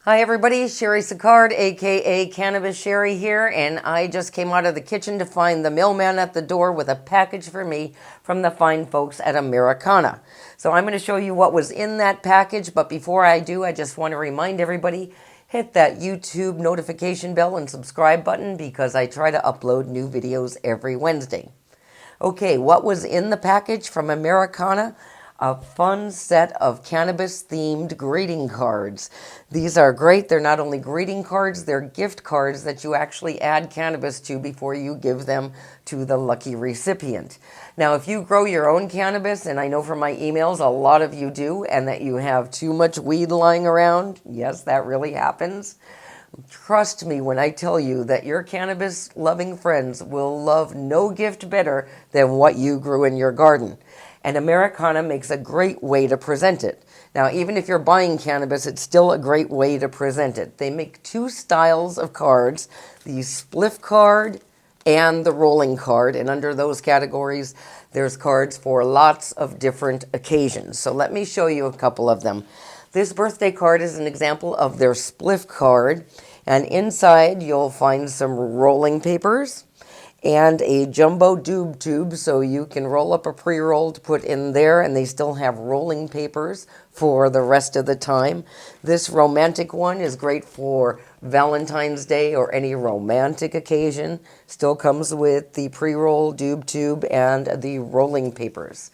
Hi everybody, Cheri Sicard, aka Cannabis Cheri here, and I just came out of the kitchen to find the mailman at the door with a package for me from the fine folks at Ameri-Canna. So I'm going to show you what was in that package, but before I do, I just want to remind everybody, hit that YouTube notification bell and subscribe button because I try to upload new videos every Wednesday. Okay, what was in the package from Ameri-Canna? A fun set of cannabis-themed greeting cards. These are great. They're not only greeting cards, they're gift cards that you actually add cannabis to before you give them to the lucky recipient. Now, if you grow your own cannabis, and I know from my emails a lot of you do, and that you have too much weed lying around, yes, that really happens. Trust me when I tell you that your cannabis-loving friends will love no gift better than what you grew in your garden. And Ameri-Canna makes a great way to present it. Now, even if you're buying cannabis, it's still a great way to present it. They make two styles of cards, the Spliff card and the rolling card. And under those categories, there's cards for lots of different occasions. So let me show you a couple of them. This birthday card is an example of their Spliff card. And inside, you'll find some rolling papers and a jumbo doob tube, so you can roll up a pre-roll to put in there, and they still have rolling papers for the rest of the time. This romantic one is great for Valentine's Day or any romantic occasion. Still comes with the pre-roll doob tube and the rolling papers.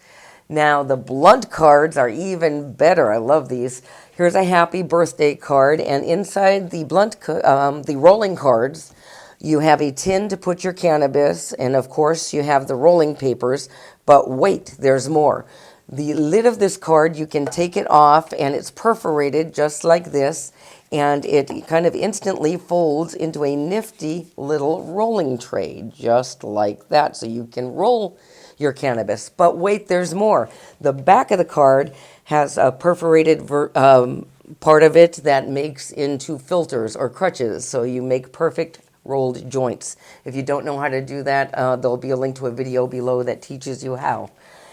Now, the blunt cards are even better. I love these. Here's a happy birthday card, and inside the the rolling cards, you have a tin to put your cannabis, and of course you have the rolling papers, but wait, there's more. The lid of this card, you can take it off, and it's perforated just like this, and it kind of instantly folds into a nifty little rolling tray, just like that, so you can roll your cannabis. But wait, there's more. The back of the card has a perforated part of it that makes into filters or crutches, so you make perfect rolled joints. If you don't know how to do that, there'll be a link to a video below that teaches you how.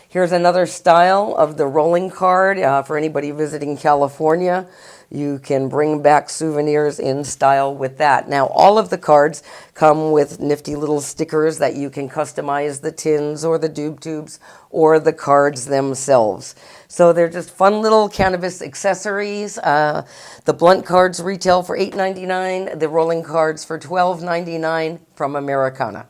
Here's another style of the rolling card for anybody visiting California. You can bring back souvenirs in style with that. Now, all of the cards come with nifty little stickers that you can customize the tins or the doob tubes or the cards themselves. So they're just fun little cannabis accessories. The blunt cards retail for $8.99, the rolling cards for $12.99 from Ameri-Canna.